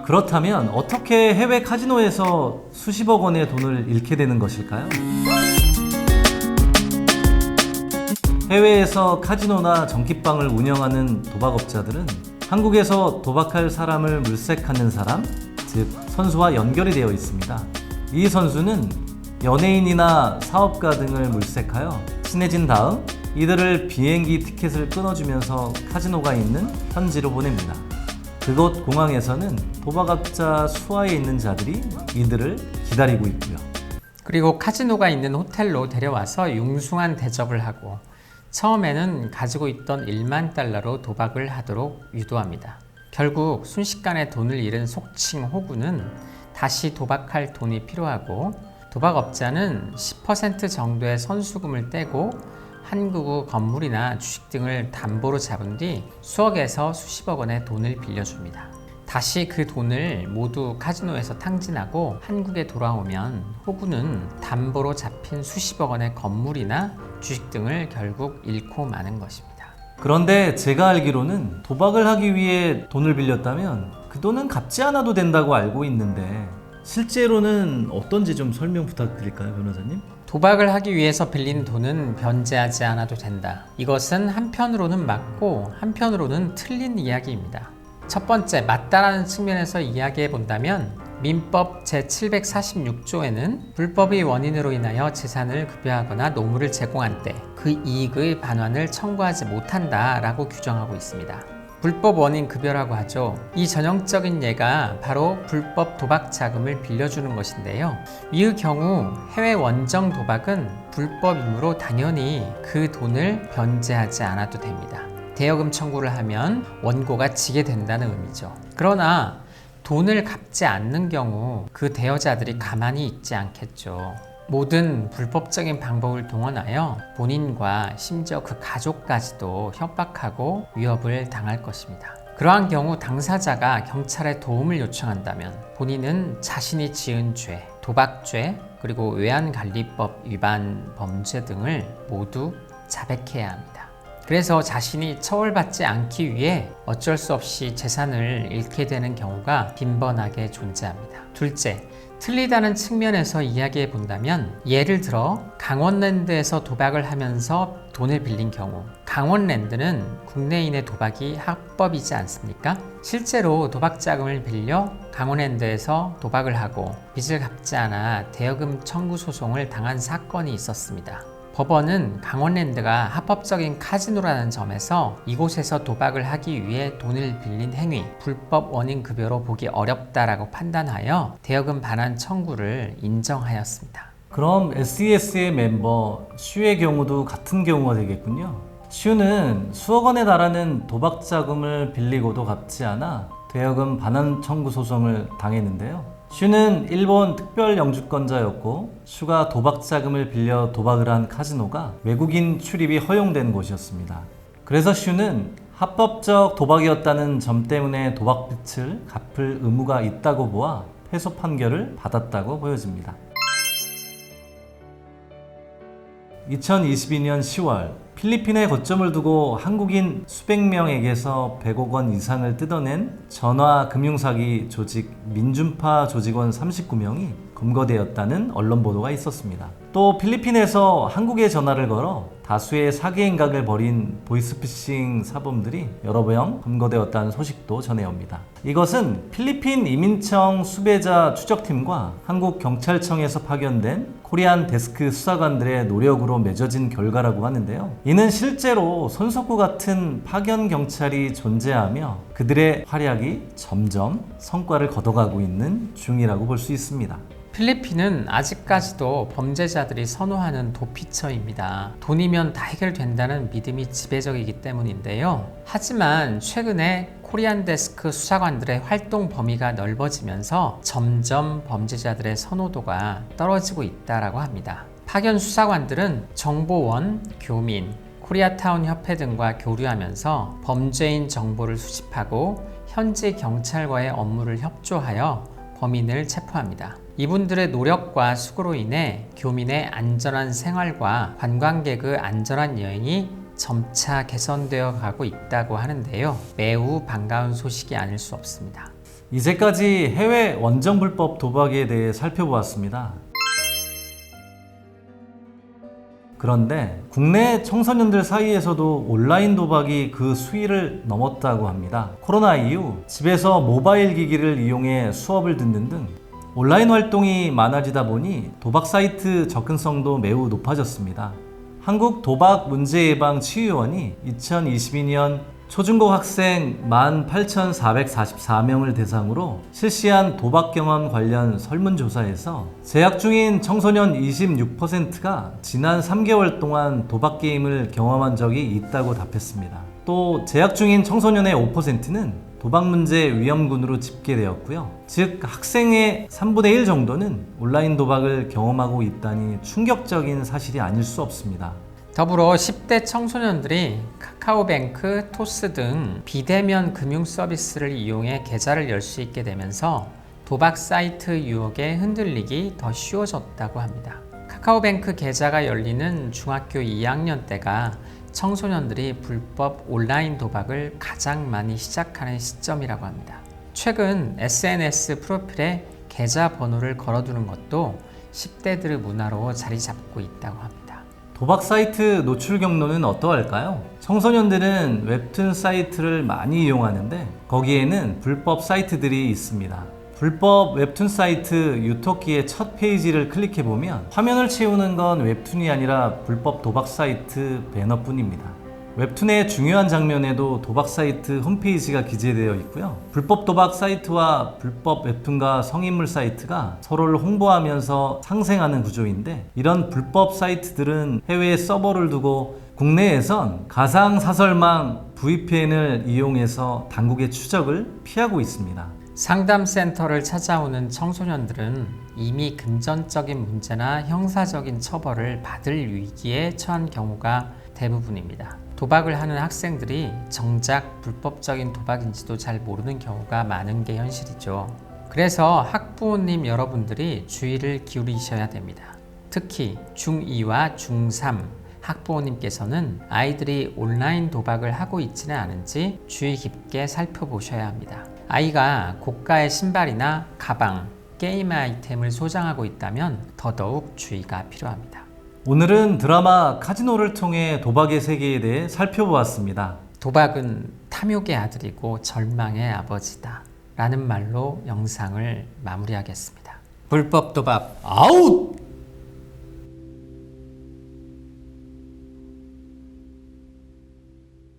그렇다면 어떻게 해외 카지노에서 수십억 원의 돈을 잃게 되는 것일까요? 해외에서 카지노나 전기방을 운영하는 도박업자들은 한국에서 도박할 사람을 물색하는 사람, 즉 선수와 연결이 되어 있습니다. 이 선수는 연예인이나 사업가 등을 물색하여 친해진 다음 이들을 비행기 티켓을 끊어주면서 카지노가 있는 현지로 보냅니다. 그곳 공항에서는 도박업자 수하에 있는 자들이 이들을 기다리고 있고요. 그리고 카지노가 있는 호텔로 데려와서 융숭한 대접을 하고 처음에는 가지고 있던 1만 달러로 도박을 하도록 유도합니다. 결국 순식간에 돈을 잃은 속칭 호구는 다시 도박할 돈이 필요하고 도박업자는 10% 정도의 선수금을 떼고 한국의 건물이나 주식 등을 담보로 잡은 뒤 수억에서 수십억 원의 돈을 빌려줍니다. 다시 그 돈을 모두 카지노에서 탕진하고 한국에 돌아오면 호구는 담보로 잡힌 수십억 원의 건물이나 주식 등을 결국 잃고 마는 것입니다. 그런데 제가 알기로는 도박을 하기 위해 돈을 빌렸다면 그 돈은 갚지 않아도 된다고 알고 있는데 실제로는 어떤지 좀 설명 부탁드릴까요, 변호사님? 도박을 하기 위해서 빌린 돈은 변제하지 않아도 된다. 이것은 한편으로는 맞고 한편으로는 틀린 이야기입니다. 첫 번째, 맞다라는 측면에서 이야기해 본다면 민법 제746조에는 불법의 원인으로 인하여 재산을 급여하거나 노무를 제공한 때 그 이익의 반환을 청구하지 못한다라고 규정하고 있습니다. 불법 원인 급여라고 하죠. 이 전형적인 예가 바로 불법 도박 자금을 빌려주는 것인데요. 이의 경우 해외 원정 도박은 불법이므로 당연히 그 돈을 변제하지 않아도 됩니다. 대여금 청구를 하면 원고가 지게 된다는 의미죠. 그러나 돈을 갚지 않는 경우 그 대여자들이 가만히 있지 않겠죠. 모든 불법적인 방법을 동원하여 본인과 심지어 그 가족까지도 협박하고 위협을 당할 것입니다. 그러한 경우 당사자가 경찰에 도움을 요청한다면 본인은 자신이 지은 죄, 도박죄, 그리고 외환관리법 위반 범죄 등을 모두 자백해야 합니다. 그래서 자신이 처벌받지 않기 위해 어쩔 수 없이 재산을 잃게 되는 경우가 빈번하게 존재합니다. 둘째, 틀리다는 측면에서 이야기해 본다면 예를 들어 강원랜드에서 도박을 하면서 돈을 빌린 경우 강원랜드는 국내인의 도박이 합법이지 않습니까? 실제로 도박 자금을 빌려 강원랜드에서 도박을 하고 빚을 갚지 않아 대여금 청구 소송을 당한 사건이 있었습니다. 법원은 강원랜드가 합법적인 카지노라는 점에서 이곳에서 도박을 하기 위해 돈을 빌린 행위, 불법 원인 급여로 보기 어렵다라고 판단하여 대여금 반환 청구를 인정하였습니다. 그럼 SES의 멤버 슈의 경우도 같은 경우가 되겠군요. 슈는 수억 원에 달하는 도박 자금을 빌리고도 갚지 않아 대여금 반환 청구 소송을 당했는데요. 슈는 일본 특별 영주권자였고 슈가 도박 자금을 빌려 도박을 한 카지노가 외국인 출입이 허용된 곳이었습니다. 그래서 슈는 합법적 도박이었다는 점 때문에 도박빚을 갚을 의무가 있다고 보아 패소 판결을 받았다고 보여집니다. 2022년 10월 필리핀에 거점을 두고 한국인 수백 명에게서 100억 원 이상을 뜯어낸 전화금융사기 조직 민준파 조직원 39명이 검거되었다는 언론 보도가 있었습니다. 또 필리핀에서 한국에 전화를 걸어 다수의 사기 행각을 벌인 보이스피싱 사범들이 여러 명 검거되었다는 소식도 전해옵니다. 이것은 필리핀 이민청 수배자 추적팀과 한국 경찰청에서 파견된 코리안 데스크 수사관들의 노력으로 맺어진 결과라고 하는데요. 이는 실제로 손석구 같은 파견 경찰이 존재하며 그들의 활약이 점점 성과를 거둬가고 있는 중이라고 볼 수 있습니다. 필리핀은 아직까지도 범죄자들이 선호하는 도피처입니다. 돈이면 다 해결된다는 믿음이 지배적이기 때문인데요. 하지만 최근에 코리안 데스크 수사관들의 활동 범위가 넓어지면서 점점 범죄자들의 선호도가 떨어지고 있다고 합니다. 파견 수사관들은 정보원, 교민, 코리아타운 협회 등과 교류하면서 범죄인 정보를 수집하고 현지 경찰과의 업무를 협조하여 범인을 체포합니다. 이분들의 노력과 수고로 인해 교민의 안전한 생활과 관광객의 안전한 여행이 점차 개선되어 가고 있다고 하는데요. 매우 반가운 소식이 아닐 수 없습니다. 이제까지 해외 원정 불법 도박에 대해 살펴보았습니다. 그런데 국내 청소년들 사이에서도 온라인 도박이 그 수위를 넘었다고 합니다. 코로나 이후 집에서 모바일 기기를 이용해 수업을 듣는 등 온라인 활동이 많아지다 보니 도박 사이트 접근성도 매우 높아졌습니다. 한국 도박 문제예방치유원이 2022년 초중고 학생 18,444명을 대상으로 실시한 도박 경험 관련 설문조사에서 재학 중인 청소년 26%가 지난 3개월 동안 도박 게임을 경험한 적이 있다고 답했습니다. 또 재학 중인 청소년의 5%는 도박 문제 위험군으로 집계되었고요. 즉 학생의 3분의 1 정도는 온라인 도박을 경험하고 있다니 충격적인 사실이 아닐 수 없습니다. 더불어 10대 청소년들이 카카오뱅크, 토스 등 비대면 금융 서비스를 이용해 계좌를 열 수 있게 되면서 도박 사이트 유혹에 흔들리기 더 쉬워졌다고 합니다. 카카오뱅크 계좌가 열리는 중학교 2학년 때가 청소년들이 불법 온라인 도박을 가장 많이 시작하는 시점이라고 합니다. 최근 SNS 프로필에 계좌 번호를 걸어두는 것도 10대들의 문화로 자리 잡고 있다고 합니다. 도박 사이트 노출 경로는 어떠할까요? 청소년들은 웹툰 사이트를 많이 이용하는데 거기에는 불법 사이트들이 있습니다. 불법 웹툰 사이트 유토끼의 첫 페이지를 클릭해보면 화면을 채우는 건 웹툰이 아니라 불법 도박 사이트 배너뿐입니다. 웹툰의 중요한 장면에도 도박 사이트 홈페이지가 기재되어 있고요. 불법 도박 사이트와 불법 웹툰과 성인물 사이트가 서로를 홍보하면서 상생하는 구조인데 이런 불법 사이트들은 해외에 서버를 두고 국내에선 가상사설망 VPN을 이용해서 당국의 추적을 피하고 있습니다. 상담센터를 찾아오는 청소년들은 이미 금전적인 문제나 형사적인 처벌을 받을 위기에 처한 경우가 대부분입니다. 도박을 하는 학생들이 정작 불법적인 도박인지도 잘 모르는 경우가 많은 게 현실이죠. 그래서 학부모님 여러분들이 주의를 기울이셔야 됩니다. 특히 중2와 중3 학부모님께서는 아이들이 온라인 도박을 하고 있지는 않은지 주의 깊게 살펴보셔야 합니다. 아이가 고가의 신발이나 가방, 게임 아이템을 소장하고 있다면 더더욱 주의가 필요합니다. 오늘은 드라마 카지노를 통해 도박의 세계에 대해 살펴보았습니다. 도박은 탐욕의 아들이고 절망의 아버지다 라는 말로 영상을 마무리하겠습니다. 불법 도박 아웃!